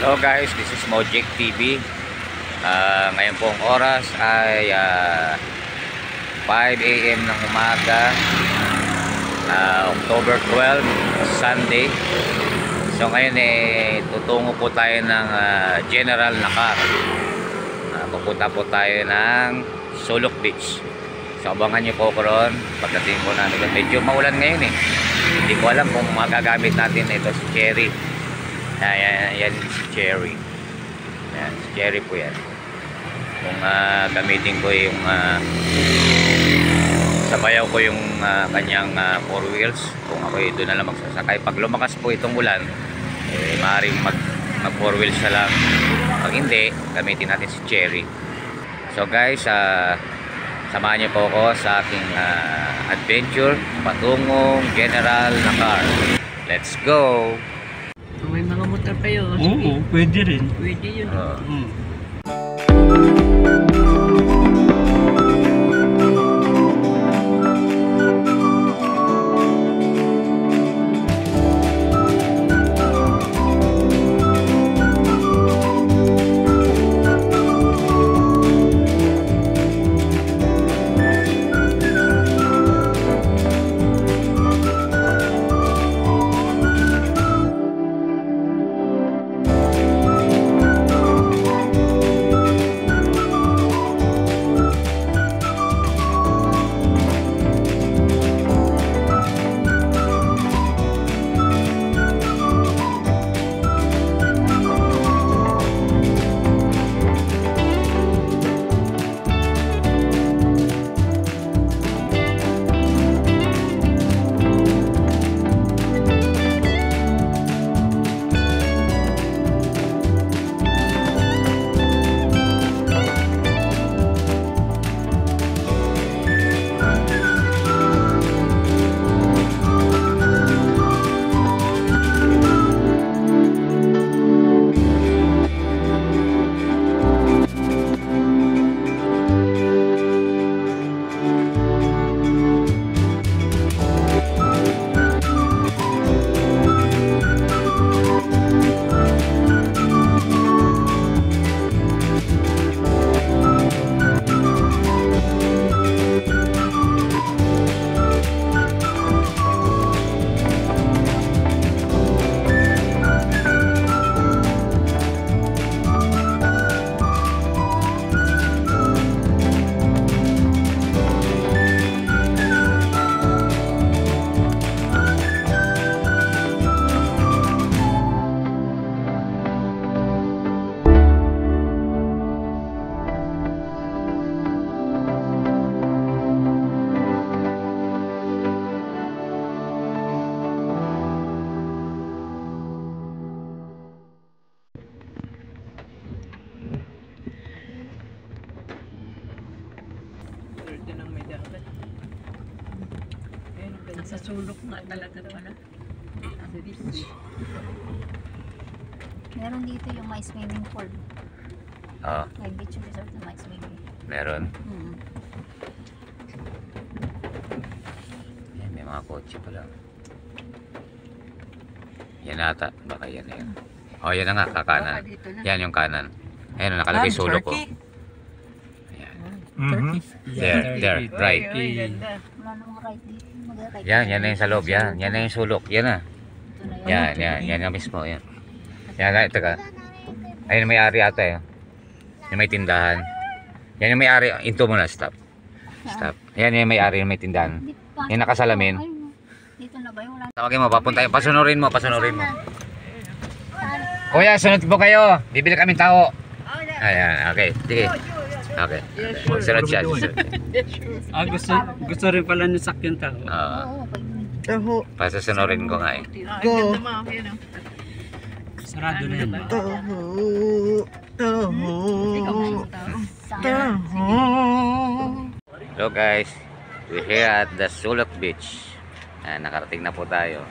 Hello guys, this is Mojik TV. Ngayon pong oras ay 5 AM ng umaga, October 12, Sunday. So ngayon tutungo po tayo ng General Nakar. Pupunta po tayo ng Sulok Beach. So abangan nyo po ko ron pagdating po natin. Medyo maulan ngayon Hindi ko alam kung magagamit natin ito si Cherry. Yan si Cherry. Yan, si Cherry po yan. Kung gamitin ko yung sabayaw ko yung kanyang 4 wheels, kung ako doon na lang magsasakay. Pag lumakas po itong ulan, maaaring mag 4 wheels na lang. Pag hindi, gamitin natin si Cherry. So guys, samahan niyo po ako sa aking adventure patungong General Nakar. Let's go! May mga motor kayo. Oo, pwede rin. Pwede yun. Sa sulok nga talaga pala. Meron dito yung may swimming pool. May beach resort na may swimming. Meron. Yan, may mga kotse pala. Yan ata. Baka yan na yun. Yan na nga, kakanan. Yan yung kanan. Ayan, nakalagay sulok ko. There, right. Wala namang right dito. Yan na yung sa loob. Yan na yung sulok. Yan na. Yan na mismo. Yan. Yan, teka. Ayun may ari ata yung may tindahan. Yan yung may ari. Into mo na, stop. Yan yung may ari yung may tindahan. Yung nakasalamin. Dito na ba yung wala? Tawagin mo, papunta yung pasunurin mo. Kuya, sunod po kayo. Bibili kaming tao. Ayan, okay. Sige. Okay. Sunod siya. Gusto rin pala ni sakyan tao. Pasasunurin ko nga Go. Sarado na yan. Hello guys. We're here at the Sulok Beach. Nakarating na po tayo.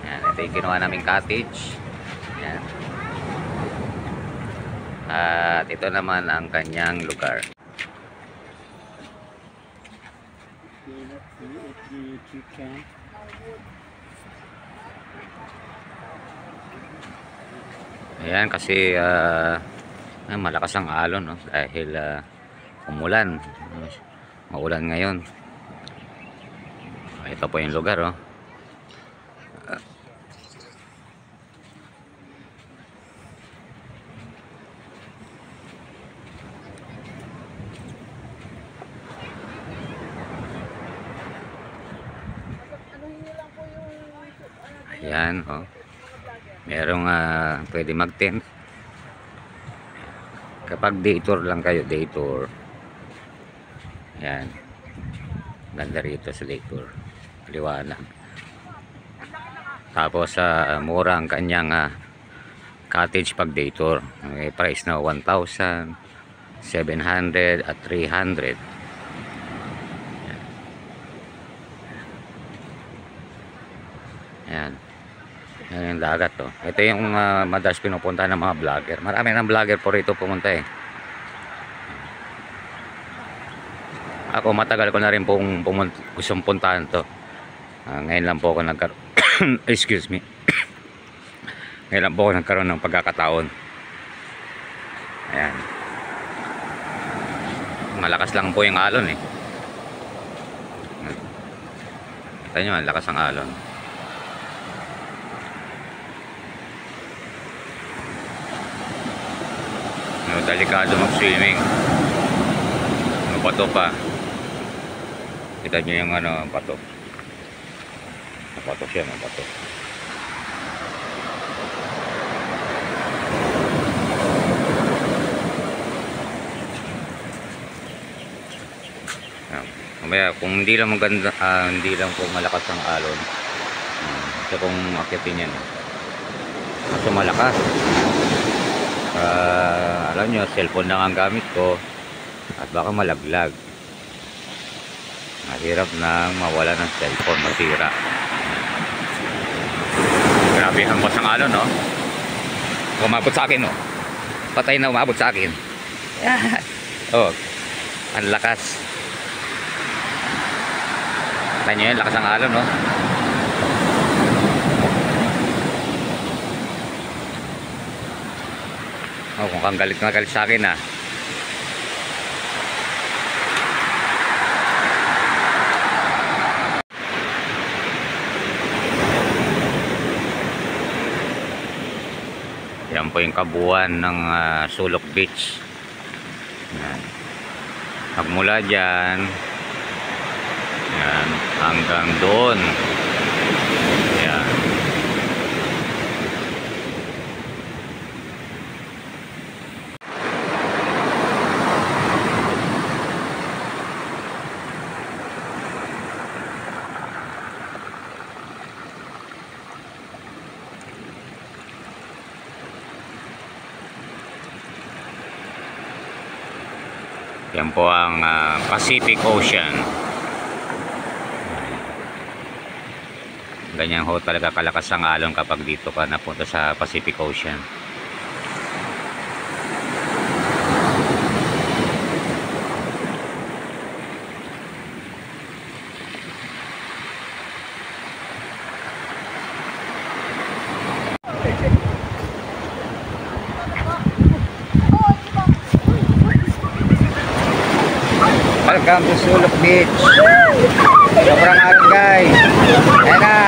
Ito yung kinuha naming cottage. At ito naman ang kanyang lugar. Ayan, kasi malakas ang alon, no? Dahil umulan. Maulan ngayon. Ito po yung lugar, oh. Ayan, oh. Merong pwede mag-tent. Kapag day tour lang kayo, day tour. Ayan. Ganda rito sa day tour. Liwanag. Tapos mura ang kanyang cottage pag day tour. May price na 1,000, 700 at 300. Ayan. Ayan yung dagat, to. Ito yung madalas pinupunta ng mga vlogger. Marami ng vlogger po rito pumunta, eh. Ako matagal ko na rin pong gustong puntahan to. Ngayon lang po ako nagkaroon excuse me. Ngayon lang po ako nagkaroon ng pagkakataon. Ayan. Malakas lang po yung alon, eh. Kita nyo, malakas ang alon. Delikado mag-swimming. Bato pa. Kita nyo yung bato. Bato siya, bato. Mamaya, kung hindi lang maganda, hindi lang po malakas ang alon. Ito kung akyatin yan. Kasi malakas. Alam nyo, cellphone lang ang gamit ko at baka malaglag. Mahirap na mawala ng cellphone, masira. Grabe ang basang alon, no? Umabot sa akin, no? Patay na umabot sa akin. Oh, ang lakas. Tignan nyo yun, lakas ang alon, no? Oh, kung kang galit na galit sa akin, ah. Yan po yung kabuuan ng Sulok Beach. Yan. Magmula dyan, yan, hanggang doon. Yan. Yan po ang Pacific Ocean. Ganyan ho talaga kalakas ang alon kapag dito ka napunta sa Pacific Ocean. Welcome to Sulok Beach. Sobrang alon, guys. Ayan na.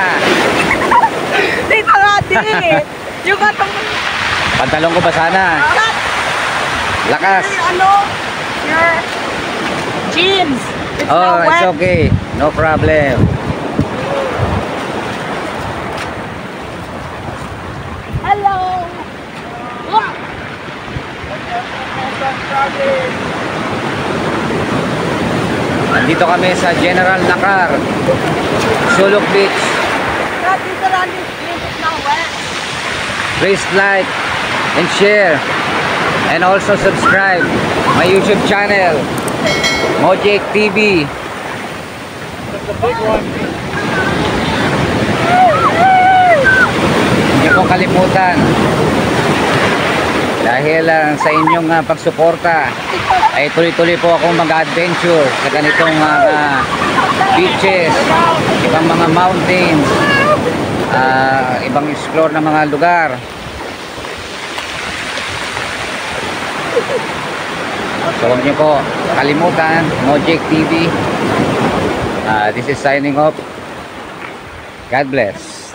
Dito nga, di. Yung atong... Pantalon ko ba sana? Lakas. Your jeans. It's Oh, not it's wet. okay. No problem. Hello. Wow. Nandito kami sa General Nakar, Sulok Beach. Dito lang, it's not wet. Please like and share and also subscribe my YouTube channel, Mojek TV. Hindi po kalimutan, dahil sa inyong pagsuporta ay tuloy-tuloy po akong mag-adventure sa ganitong beaches, ibang mga mountains, ibang explore na mga lugar. So huwag niyo po kalimutan, Mojek TV. This is signing off. God bless.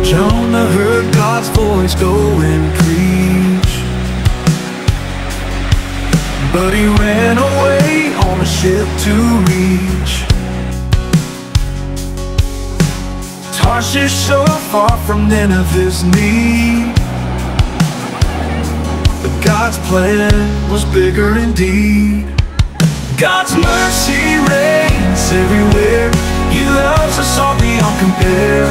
Jonah heard God's voice, go and preach, but he ran away on a ship to reach Tarshish, so far from Nineveh's need. But God's plan was bigger indeed. God's mercy reigns everywhere. He loves us all beyond compare.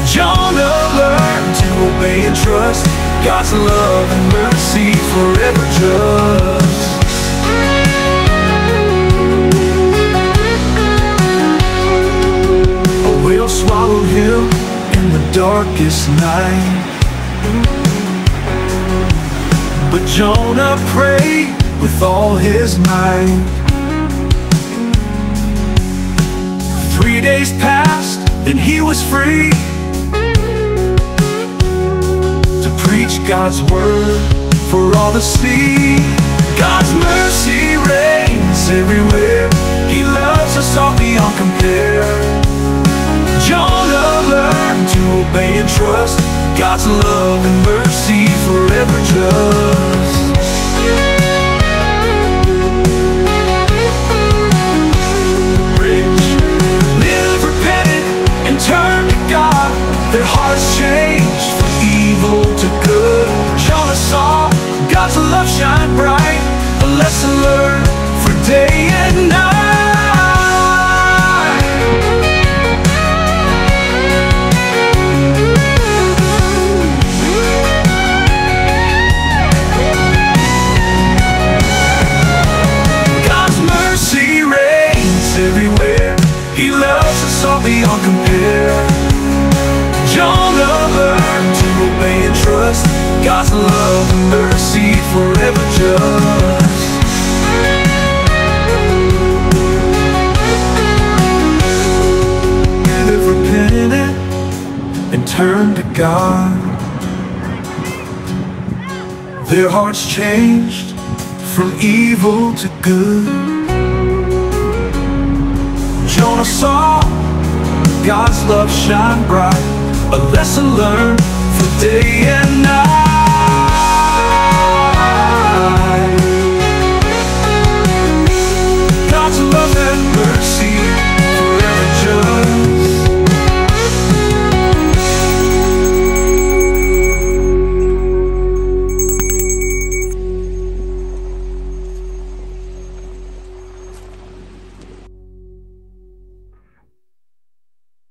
Jonah learned to obey and trust. God's love and mercy forever just. A whale swallowed him in the darkest night, but Jonah prayed with all his might. 3 days passed, then he was free to preach God's word for all to see. God's mercy reigns everywhere. He loves us all beyond compare. Jonah learned to obey and trust. God's love and mercy forever just. Turn to God, their hearts changed from evil to good. Jonah saw God's love shine bright, a lesson learned for day and night. God's mercy reigns everywhere. He loves us all beyond compare. Jonah learned to obey and trust. God's love and mercy forever just. They've repented and turned to God. Their hearts changed from evil to good. Jonah saw God's love shine bright, a lesson learned for day and night.